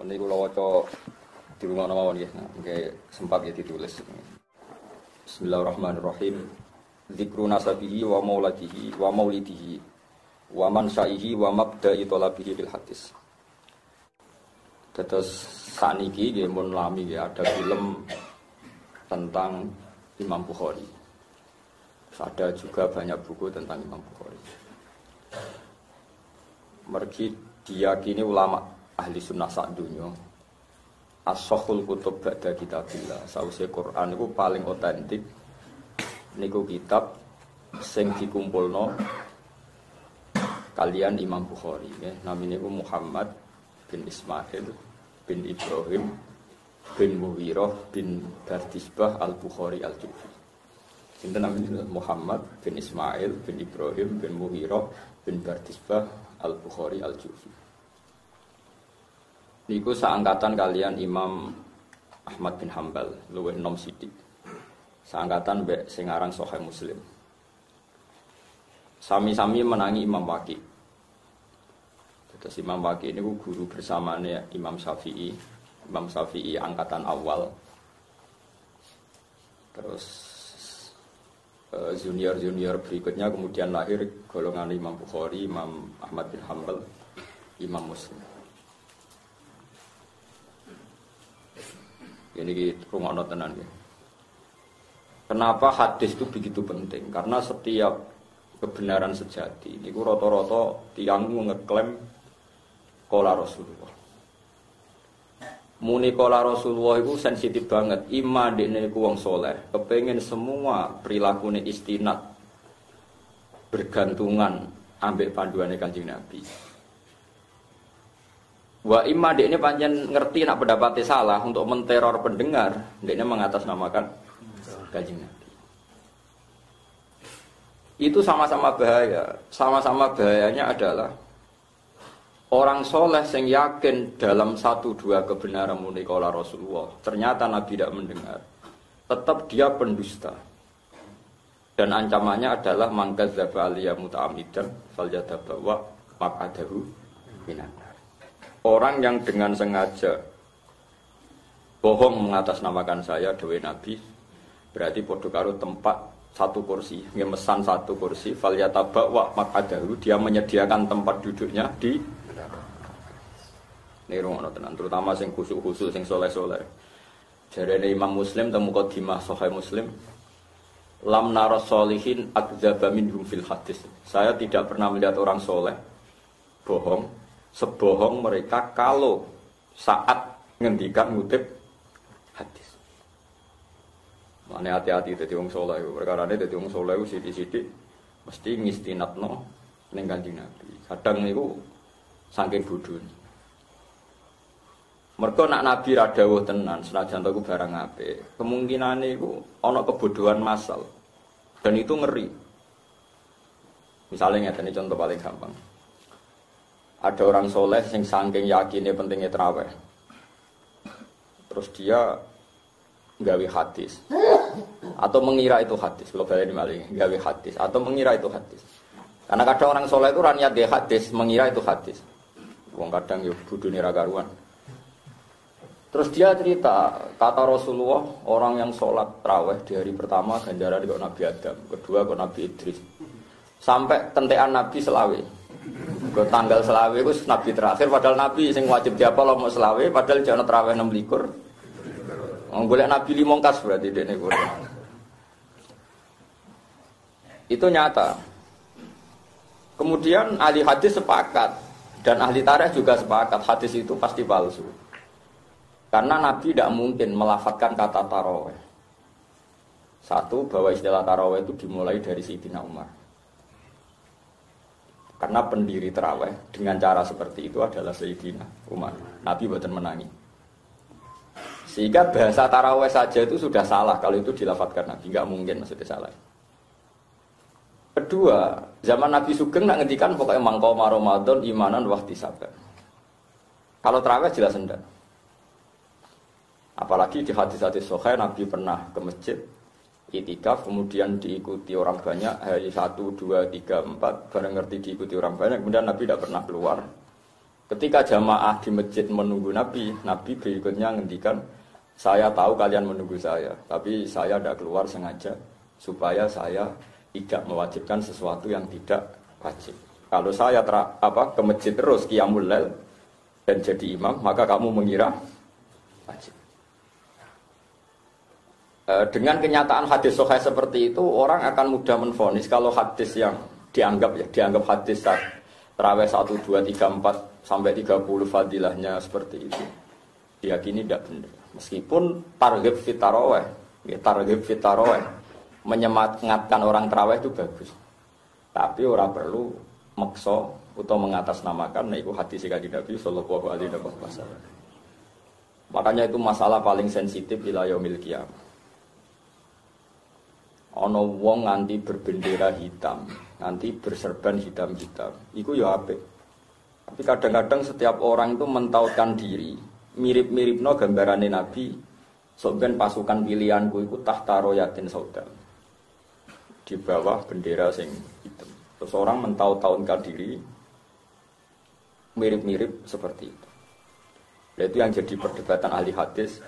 Ini kula waca di rumah mawon nggih, nggih sempat ya ditulis. Bismillahirrahmanirrahim. Dzikru nasabihi wa mauladihi wa maulidihi wa mansaihi wa mabda'i talabihi bil hadis. Terus saniki nggih mun lami nggih ada film tentang Imam Bukhari. Ada juga banyak buku tentang Imam Bukhari. Mergi diyakini ulama ahli sunnah sak dunya as-sahhul kutub ba'da kitabillah. Sause Quran niku paling otentik niku kitab sing dikumpulno kalian Imam Bukhari nggih. Namine niku Muhammad bin Ismail bin Ibrahim bin Mughirah bin Bardisbah al-Bukhari al-Jufi. Sinten namine Muhammad bin Ismail bin Ibrahim bin Mughirah bin Bardisbah al-Bukhari al-Jufi. Niku seangkatan kalian Imam Ahmad bin Hambal, luwih nom sithik. Seangkatan mbek sing aran Sahih Muslim. Sami-sami menangi Imam Waqi'. Terus Imam Waqi' niku guru bersamane Imam Syafi'i. Imam Syafi'i angkatan awal. Terus junior berikutnya kemudian lahir golongan Imam Bukhari, Imam Ahmad bin Hambal, Imam Muslim. Ini rungokno tenan ya. Kenapa hadis itu begitu penting? Karena setiap kebenaran sejati niku rata-rata tiyang ngeklaim qala Rasulullah. Muni qala Rasulullah itu sensitif banget. Ima dekne iku wong saleh, kepengin semua perilakune istinad bergantungan ambek panduane Kanjeng Nabi. Wa imma dekne pancen ngerti nak pendapatnya salah untuk menteror pendengar, dekne mengatasnamakan Kanjeng Nabi. Itu sama-sama bahaya. Sama-sama bahayanya adalah orang soleh yang yakin dalam satu dua kebenaran muni qala Rasulullah, ternyata Nabi tidak mendengar, tetap dia pendusta. Dan ancamannya adalah mangkadzdzaba alayya muta'ammidan falyatabawa maq'adahu minan. Orang yang dengan sengaja bohong mengatasnamakan saya dewe Nabi, berarti padha karo tempat satu kursi, ngemesan satu kursi, falyataba wa maq'adahu, dia menyediakan tempat duduknya di nerungono tenan, terutama sing khusyuk-khusyuk sing saleh-saleh. Jarene Imam Muslim temu Qadimah Sahih Muslim, lam naras sholihin akdzaba minhum fil hadis. Saya tidak pernah melihat orang soleh bohong sebohong mereka kalau saat ngendikan ngutip hadis. Mane hati-hati dadi wong saleh. Perkarane dadi wong saleh ku sithik-sithik mesti ngistinatno ning Kanjeng Nabi. Kadang niku saking bodhone. Mergo nak Nabi ra dawuh tenan senajan to ku barang apik, kemungkinane iku ana kebodohan massal. Dan itu ngeri. Misalnya ngeten contoh paling gampang. Ada orang soleh yang saking yakinnya pentingnya tarawih, terus dia gawe hadis atau mengira itu hadis. Kalau balik maling gawe hadis atau mengira itu hadis. Karena kadang orang soleh itu niat dia hadis, mengira itu hadis. Wong kadang yo budune ra karuan. Terus dia cerita, kata Rasulullah, orang yang sholat tarawih di hari pertama ganjaran kok Nabi Adam, kedua kok Nabi Idris, sampai tentean Nabi selawe. Ke tanggal selawe itu Nabi terakhir, padahal Nabi yang wajib diapa lo mau selawe, padahal jangan terawih 6 likur. Golek Nabi limongkas berarti dene Quran. Itu nyata. Kemudian ahli hadis sepakat dan ahli tarikh juga sepakat hadis itu pasti palsu. Karena Nabi tidak mungkin melafadzkan kata tarawih. Satu, bahwa istilah tarawih itu dimulai dari Sayyidina Umar. Karena pendiri tarawih dengan cara seperti itu adalah Sayyidina Umar. Nabi boten menangi. Sehingga bahasa tarawih saja itu sudah salah kalau itu dilafadzkan Nabi, enggak mungkin maksudnya salah. Kedua, zaman Nabi Sugeng nak ngendikan pokoknya mangko Ramadan imanan wahtisaban. Kalau tarawih jelas enggak. Apalagi di hadis-hadis sahih Nabi pernah ke masjid itikaf, kemudian diikuti orang banyak hari 1, 2, 3, 4, bareng ngerti diikuti orang banyak, kemudian Nabi tidak pernah keluar Ketika jamaah di masjid menunggu Nabi, Nabi berikutnya ngendikan, saya tahu kalian menunggu saya, tapi saya tidak keluar sengaja supaya saya tidak mewajibkan sesuatu yang tidak wajib. Kalau saya ke masjid terus qiyamul lail dan jadi imam, maka kamu mengira wajib. Dengan kenyataan hadis sahih seperti itu, orang akan mudah menvonis kalau hadis yang dianggap hadis tarawih 1, 2, 3, 4 sampai 30 fadilahnya seperti itu, diyakini tidak benar. Meskipun targhib fit tarawih, menyemangatkan orang tarawih itu bagus. Tapi orang perlu maksa atau mengatasnamakan itu hadis Kanjeng Nabi sallallahu alaihi wasallam. Makanya itu masalah paling sensitif ila yaumil qiyamah. Ana wong nganti berbendera hitam, nganti berserban hitam-hitam. Iku ya apik. Tapi kadang-kadang setiap orang itu mentautkan diri, mirip-miripno gambarane Nabi, soben pasukan pilihanku iku tahta royatin saudam. Di bawah bendera sing hitam. Terus orang mentaut-tautkan diri mirip-mirip seperti itu. Dan itu yang jadi perdebatan ahli hadis.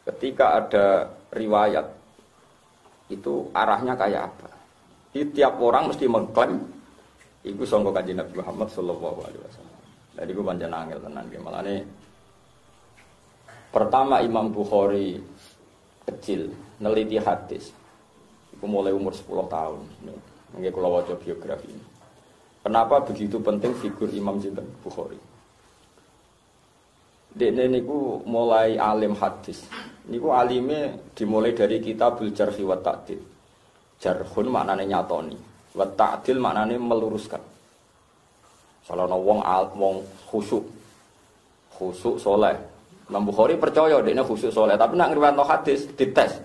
Ketika ada riwayat itu arahnya kayak apa? Di tiap orang mesti mengklaim itu sangka Kanjeng Nabi Muhammad sallallahu alaihi wasallam. Jadi gue pancen angel tenan ki malane. Pertama Imam Bukhari kecil neliti hadis. Iku mulai umur 10 tahun. Nggih kula waca biografi ini. Kenapa begitu penting figur Imam sinten Bukhari? Dekne niku mulai alim hadis. Niku alime dimulai dari kitabul jarh wa ta'dil. Jarhun maknane nyatoni, wa ta'dil maknane meluruskan. Salahna wong khusyuk saleh. Imam Bukhari percaya dekne khusyuk saleh, tapi nek ngriwayatno hadis dites.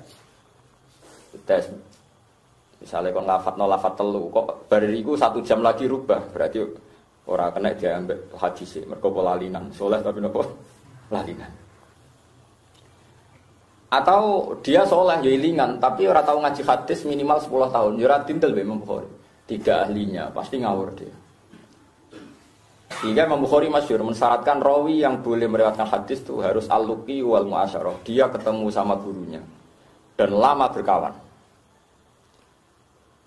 Misalnya kon lafat telu, kok bariku 1 jam lagi rubah, berarti ora kena diambil hadis e, mergo lalinan. Saleh tapi napa? Lalinan. Atau dia soleh ya ilingan, tapi ora tahu ngaji hadis minimal 10 tahun. Ya ora tintel Imam Bukhari. Tidak ahlinya, pasti ngawur dia. Sehingga Imam Bukhari masyhur mensyaratkan rawi yang boleh meriwayatkan hadis itu harus al-luqi wal mu'asyarah. Dia ketemu sama gurunya dan lama berkawan.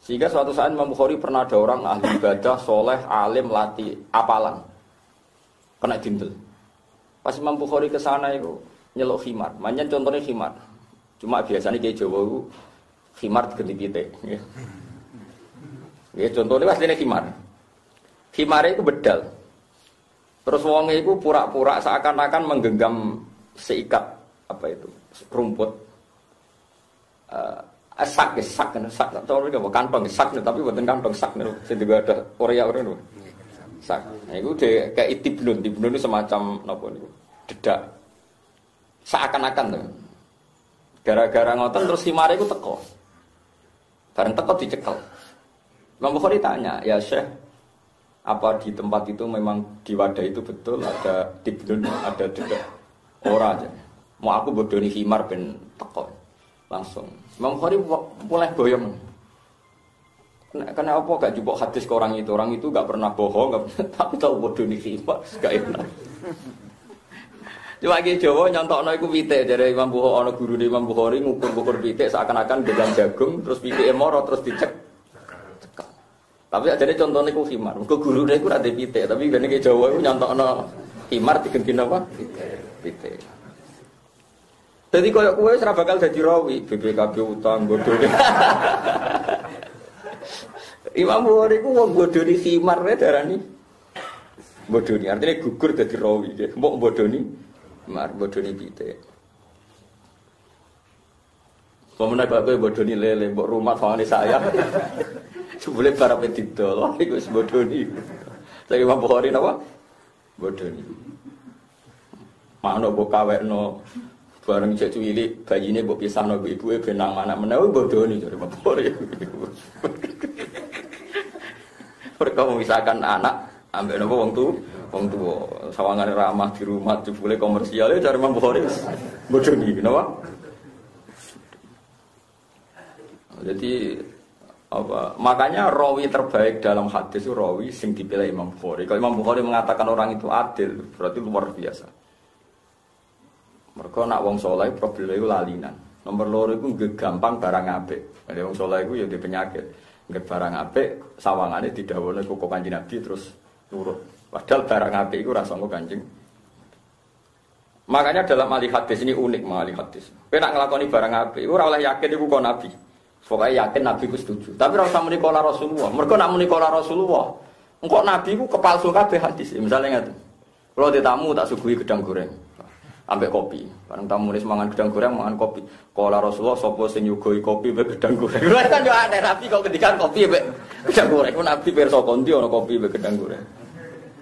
Sehingga suatu saat Imam Bukhari pernah ada orang ahli ibadah, soleh, alim, latih, apalan. Kena tintel. Pas Imam Bukhari ke sana itu nyeluk khimar. Manjan contohnya khimar. Cuma biasanya kayak Jawa itu khimar diganti pitik. Ya contohnya aslinya khimar. Khimarnya itu bedal. Terus wongnya itu pura-pura seakan-akan menggenggam seikat rumput. Sak, atau kantong sak, tapi bukan kantong sak. Saya juga ada Korea-Korea. Sak. Nah, itu kayak tiblun itu semacam dedak. Seakan-akan tuh. Gara-gara ngoten terus khimare iku teko. Bareng teko dicekel. Imam Bukhari tanya, "Ya Syekh, apa di tempat itu memang di wadah itu betul ada tiblun, ada dedak?" Ora aja. Mau aku bodoni khimar ben teko. Langsung. Imam Bukhari mulai boyong. Karena apa gak jupuk hadis ke orang itu gak pernah bohong, tapi tahu bodoh nih khimar, gak enak. Cuma lagi Jawa nyontokno iku pitik dari Imam Bukhari, ana guru di Imam Bukhari ngukur-ngukur pitik seakan-akan gelang jagung, terus pitike moro terus dicek. Tapi ajane contohnya iku khimar. Mergo gurune iku ora ndek pitik, tapi gene ki Jawa iku nyontokno khimar diganti apa? Pitik. Jadi koyo kowe ora bakal dadi rawi, BPKB utang bodone. Imam Bukhari ku wong bodoni khimar wae darani. Bodoni artinya gugur dadi rawi, mbok bodoni mar bodoni pitik. Pemenang bapak bodoni lele, mbok rumah fane saya. Sebule para pedidol, iku wis bodoni. Saiki Imam Bukhari napa? Bodoni. Mano mbok kawekno bareng cek cilik bayine mbok pisahno ibuke benang anak menawa bodoni jare Imam Bukhari. Mereka memisahkan anak, ambil nopo wong tua, sawangan ramah di rumah, jebule komersial ya cari Imam Bukhari, bodoh nih, kenapa? Jadi Apa? Makanya rawi terbaik dalam hadis itu rawi sing dipilih Imam Bukhari. Kalau Imam Bukhari mengatakan orang itu adil, berarti luar biasa. Mereka nak wong soleh problemnya itu lalinan. Nomor loro itu gampang barang apik. Jadi wong soleh itu ya di penyakit. Nggak barang apik, sawangannya didhawuhne kok Kanjeng Nabi terus nurut. Padahal barang apik itu rasa nggo Kanjeng. Makanya dalam ahli hadis ini unik ahli hadis. Kowe nak nglakoni barang apik, iku ora oleh yakin iku kok Nabi. Pokoke yakin Nabi ku setuju. Tapi ora usah muni kala Rasulullah. Mergo nak muni kala Rasulullah, engko Nabi ku kepalsu kabeh hadis. Misale ngaten. Kalau ditamu tak suguhi gedang goreng. Ambek kopi. Bareng tamu wis mangan gedang goreng, mangan kopi. Kala Rasulullah sapa sing nyugoi kopi mbek gedang goreng. Lha kan yo aneh Nabi kok ngendikan kopi mbek gedang goreng. Ku Nabi pirsa kondi ana kopi mbek gedang goreng.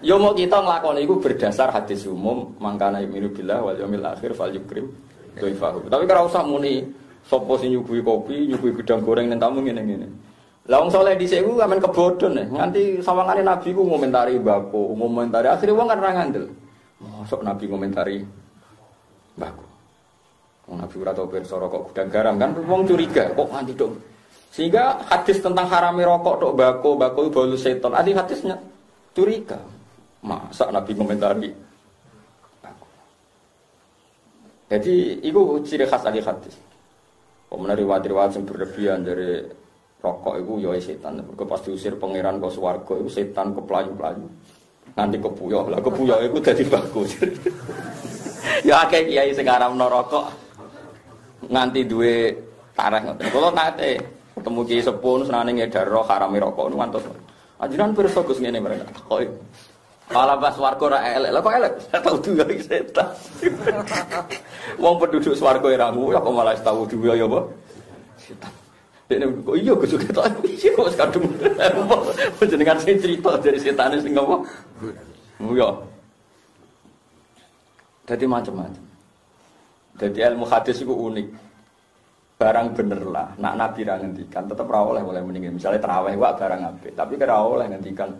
Yo mau kita nglakoni iku berdasar hadis umum, mangkana yu'minu billah wal yaumil akhir fal yukrim dhaifahu. Tapi ora usah muni sapa sing nyuguhi kopi, nyuguhi gedang goreng ning tamu ngene-ngene. Lah wong saleh dhisik ku amen kebodhon nganti sawangane Nabi ku ngomentari mbako, ngomentari akhire wong kan ora ngandel. Mosok Nabi ngomentari mbako. Wong Nabi ora tau pirsa rokok gedang garam kan wong curiga kok nganti dong. Sehingga hadis tentang harame rokok tok mbako bolu setan. Ahli hadisnya curiga. Masa Nabi komentari. Jadi itu ciri khas ahli hadis. Kemudian riwayat-riwayat yang berlebihan dari rokok itu ya setan. Mereka pasti usir pangeran ke swarga itu setan ke pelayu-pelayu. Nanti kepuyoh lah kepuyoh itu jadi bagus. Ya kayak kiai sekarang no rokok nganti duwe tareh ngoten. Kalau nate ketemu kiai sepun senane ngedar roh harame rokok nu ngantos. Ajinan pirsa Gus ngene mereka. Kok malah pas swarga ora elek. Lah kok elek? Tahu duwe iki setan. Wong penduduk swarga ora ngono kok malah tahu duwe ya apa? Setan. Dene kok iya Gus ketok iki kok kadung. Jenengan sing cerita dari setane sing apa? Yo. Jadi macam-macam. Jadi ilmu hadis itu unik. Barang bener lah. Nak Nabi ra ngendikan tetep ra oleh mendingin. Misalnya tarawih wae barang apik, tapi ora oleh ngendikan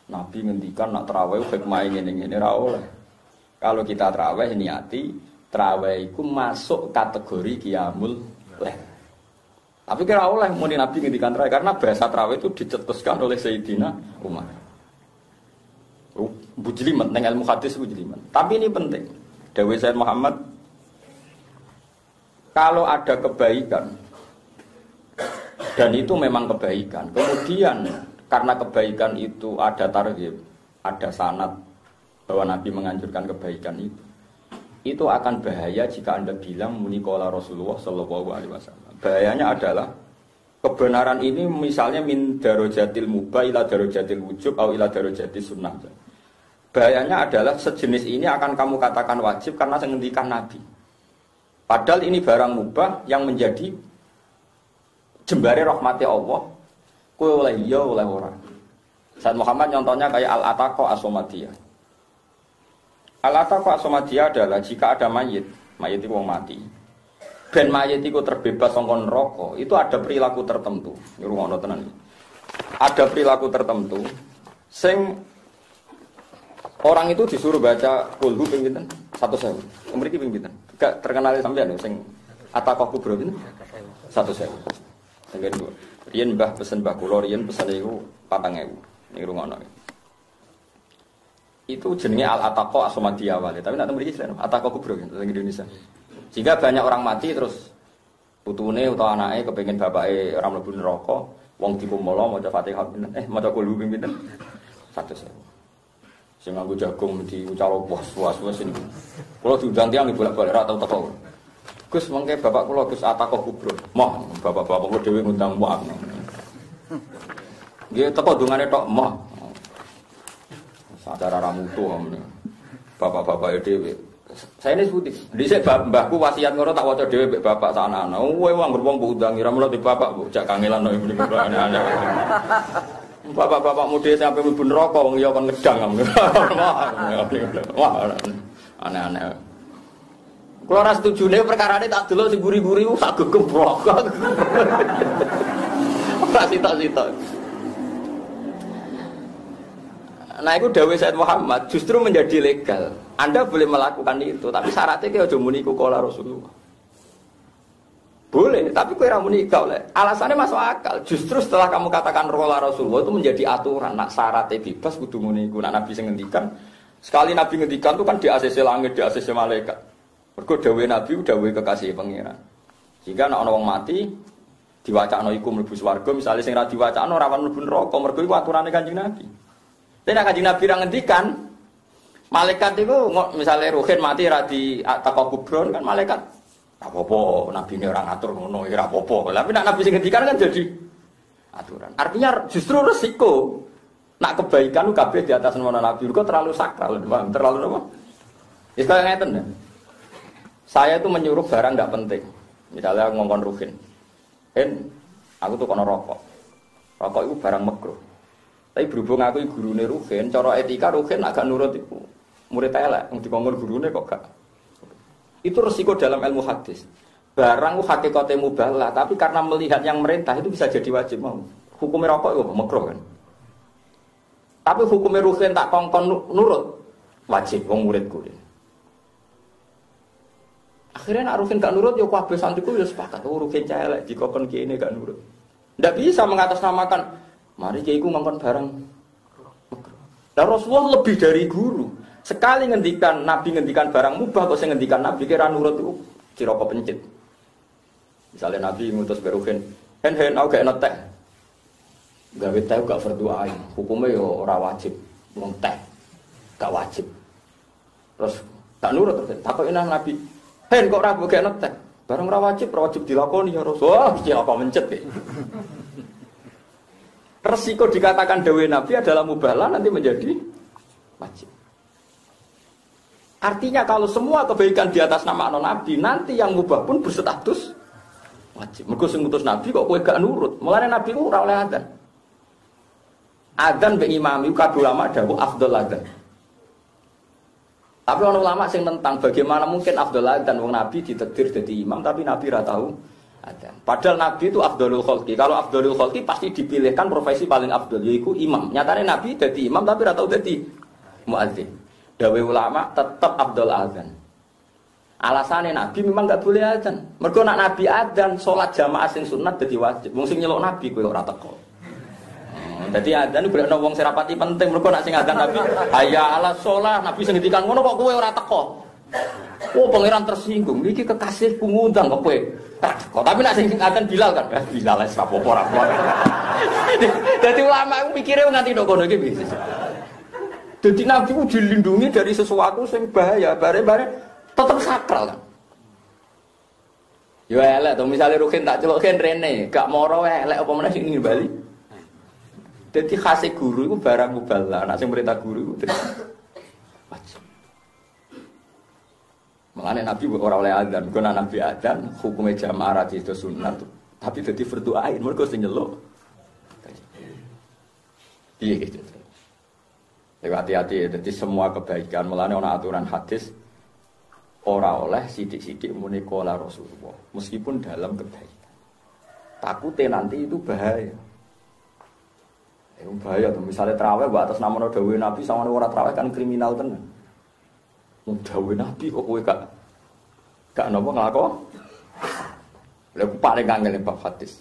Nabi ngendikan nak tarawih hikmah ngene-ngene ra oleh. Kalau kita tarawih niati tarawih iku masuk kategori qiyamul lail. Tapi kira oleh muni Nabi ngendikan tarawih karena bahasa tarawih itu dicetuskan oleh Sayyidina Umar. Bujliman nang ilmu hadis bujliman. Tapi ini penting. Dawuh Sayyid Muhammad, kalau ada kebaikan dan itu memang kebaikan, kemudian karena kebaikan itu ada targhib, ada sanad bahwa Nabi menganjurkan kebaikan itu akan bahaya jika Anda bilang muni qala Rasulullah sallallahu alaihi wasallam. Bahayanya adalah kebenaran ini misalnya min darajatil mubah ila darajatil wujub atau ila darajatis sunnah. Bahayanya adalah sejenis ini akan kamu katakan wajib karena ngendikan Nabi. Padahal ini barang mubah yang menjadi jembare rahmati Allah. Kowe oleh iya oleh ora. Said Muhammad contohnya kayak al-ataqa as-somadiyah. Al-ataqa as-somadiyah adalah jika ada mayit itu wong mati. Ben mayit itu terbebas saka neraka, itu ada perilaku tertentu. Ngrungokno tenan. Ada perilaku tertentu sing orang itu disuruh baca kulhu ping pinten? 1.000. Mriki ping pinten? Gak terkenal sampean sing ataqa kubro pinten? 1.000. Sing kedua. Riyen mbah pesen mbah kula riyen pesen iku 4.000. Ning rungokno. Itu jenenge al-ataqa as-somadiyah wale, tapi nek mriki jenenge ataqa kubro ning Indonesia. Sehingga banyak orang mati terus putune utawa anake kepengin bapake ora mlebu neraka, wong dikumpulno maca Fatihah pinten? Maca kulhu ping pinten? 1.000. Sing nganggo jagung di ucalo puas-puas sini. Kula diundang tiyang bolak-balik ra tau teko. Gus mengke bapak kula Gus ataqa kubro. Moh, bapak-bapak kula dhewe ngundang muak. Nggih teko dungane tok moh. Acara ramutu ngene. Bapak-bapak dhewe. Saya ini sebuti. Dhisik mbahku wasiat ngono tak waca dhewe mbek bapak sak anak-anak. Kowe wong wong ngundang ira mulo di bapak jak kangelan nek mriki aneh-aneh. Bapak-bapak muda sampai mlebu neraka wong ya kon ngedang. Wah, aneh-aneh. Kulo ora setujune perkarane tak delok sing guri-guri ku sak gegebrok. Ora sitok-sitok. Nah itu dawuh Sayyid Muhammad justru menjadi legal. Anda boleh melakukan itu, tapi syaratnya ki aja muni ku qala Rasulullah. Boleh, tapi kowe ra muni gak oleh. Alasannya masuk akal. Justru setelah kamu katakan rola Rasulullah itu menjadi aturan. Nak syaratnya bebas kudu ngene iku. Nak Nabi sing ngendikan, sekali Nabi ngendikan itu kan di ACC langit, di ACC malaikat. Mergo dawuh Nabi dawuh kekasih pangeran. Jika nak ana wong mati diwacana iku mlebu swarga, misale sing ra diwacana rawan mlebu neraka, mergo iku aturane Kanjeng Nabi. Tapi nek Kanjeng Nabi ra ngendikan, malaikat iku misale ruhin mati ra di teko kubron kan malaikat apa-apa, Nabi ini orang atur ngono, ya apa-apa. Tapi nak Nabi sing ngendikan kan jadi aturan. Artinya justru resiko nak kebaikan lu kabeh di atas nama Nabi kok terlalu sakral, paham? Terlalu apa? Ya kayak ngeten ya. Saya itu menyuruh barang enggak penting. Misalnya ngongkon Ruhin. Aku tuh kono rokok. Rokok itu barang makruh. Tapi berhubung aku gurune Ruhin, cara etika Ruhin agak nurut iku. Murid elek, wong dikongkon gurune kok gak. Itu resiko dalam ilmu hadis. Barang hakikate mubah, tapi karena melihat yang merintah itu bisa jadi wajib mau. Hukumnya rokok itu makruh kan. Tapi hukumnya Ruhin tak kongkon nurut wajib wong muridku. Akhirnya nak Ruhin gak nurut ya kabeh santriku ya sepakat Ruhin celek dikongkon kene gak nurut. Ndak bisa mengatasnamakan mari kiaiku ngongkon barang makruh. Lah Rasulullah lebih dari guru. Sekali ngendikan Nabi ngendikan barang mubah kok sing ngendikan Nabi kira nurut itu ciroko pencit. Misalnya Nabi ngutus Beruhin, hen aku gak enak teh. Gawe teh gak berdoa. Hukumnya yo ora wajib wong teh. Gak wajib. Terus gak nurut terus takoki nang Nabi, "Hen kok ora gak enak teh?" Barang ora wajib dilakoni ya Rasul. Ciroko pencit iki. Resiko dikatakan dawe Nabi adalah mubahlah nanti menjadi wajib. Artinya kalau semua kebaikan di atas nama Nabi, nanti yang mubah pun berstatus wajib. Mergo sing ngutus Nabi kok kowe gak nurut. Mulane Nabi ku ora oleh adzan. Adzan mbek imam iku kabeh ulama dawuh afdhal adzan. Tapi ana ulama sing tentang bagaimana mungkin afdhal adzan wong Nabi ditakdir dadi imam tapi Nabi ra tahu adzan. Padahal Nabi itu afdhalul khalqi. Kalau afdhalul khalqi pasti dipilihkan profesi paling afdhal yaiku imam. Nyatane Nabi dadi imam tapi ra tahu dadi muadzin. Dawe ulama tetap afdhal adzan. Alasannya Nabi memang gak boleh adzan. Mergo nak Nabi adzan salat jamaah sing sunat dadi wajib. Wong sing nyeluk Nabi kowe ora teko. Dadi adzan iku ana wong sing rapati penting. Mergo nak sing adzan Nabi, hayya ala shalah, Nabi sing ngendikan ngono kok kowe ora teko. Oh, pangeran tersinggung. Iki kekasihku ngundang kok kowe. Kok tapi nak sing adzan Bilal kan. Bilal wis apa-apa ora kuat. Dadi ulama iku mikire nganti ndok kono iki bisnis. Jadi Nabi itu dilindungi dari sesuatu yang bahaya, bare-bare tetap sakral kan. Ya elek to, misalnya Ruhin tak celok kan rene, gak moro elek apa meneh sing ning Bali. Jadi khase guru itu barang muballah, nek sing perintah guru itu wajib. Mengenai Nabi ora oleh adzan, kok Nabi adzan hukumnya jamaah itu sunat, tapi dadi fardu ain, mergo sing nyeluk. Iya gitu. Hati-hati, jadi semua kebaikan melane ana aturan hadis ora oleh sidik-sidik muni qala Rasulullah meskipun dalam kebaikan. Takutnya nanti itu bahaya. Bahaya tuh misalnya tarawih mbok atas nama dawuh Nabi sama ora tarawih kan kriminal tenan. Wong dawuh Nabi kok kowe gak napa nglakon. Lha paling kangen bab hadis.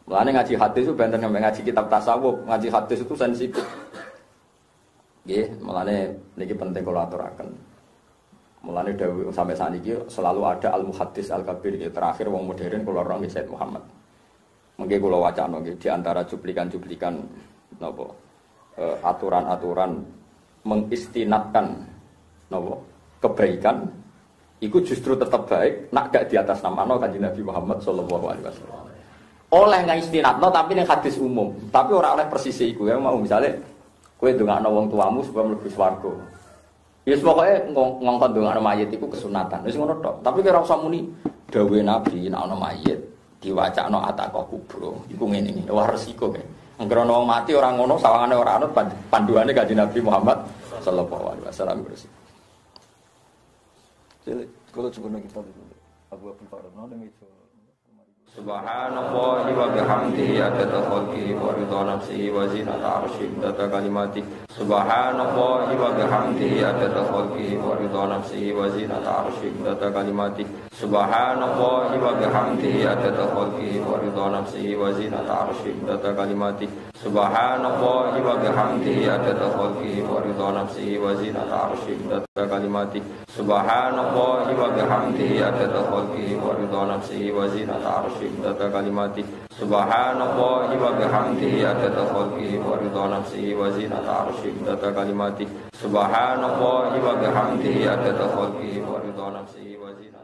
Mulane ngaji hadis itu benten ngaji kitab tasawuf, ngaji hadis itu sensitif. Nggih, mulane niki penting kula aturaken. Mulane dawuh sampai saat ini selalu ada al-muhaddis al-kabir terakhir wong modern kula ora Said Muhammad. Mengke kula wacana nggih di antara cuplikan-cuplikan napa aturan-aturan mengistinadkan napa kebaikan iku justru tetap baik nak gak di atas nama Kanjeng Nabi Muhammad sallallahu alaihi wasallam. Oleh ngistinadno tapi ning hadis umum, tapi ora oleh persisi iku ya mau misale kowe ndongakno wong tuamu supaya mlebu swarga. Ya pokoke ngongkon ndongakno mayit iku kesunatan. Wis ngono tok. Tapi ora usah muni dawuhe Nabi nek ana mayit diwacakno ataqah kubro. Iku ngene-ngene. Wah resiko kae. Anggere ana wong mati ora ngono sawangane ora anut panduane Kanjeng Nabi Muhammad sallallahu alaihi wasallam resiko. Jadi kalau coba kita Abu Bakar nang itu Subhanallah wa bihamdihi adada khalqihi wa ridha nafsihi wa zinata arsyihi adada kalimatihi. Subhanallah wa bihamdihi adada khalqihi wa ridha nafsihi wa zinata arsyihi adada kalimatihi. Subhanallahi wa bihamdihi adada khalqihi wa ridha nafsihi wa zinata arsyihi adada kalimati. Subhanallahi wa bihamdihi adada khalqihi wa ridha nafsihi wa zinata arsyihi adada kalimati. Subhanallahi wa bihamdihi adada khalqihi wa ridha nafsihi wa zinata arsyihi adada kalimati. Subhanallahi wa bihamdihi adada khalqihi wa ridha nafsihi wa zinata arsyihi adada kalimati. Subhanallahi wa bihamdihi adada khalqihi wa ridha nafsihi wa zinata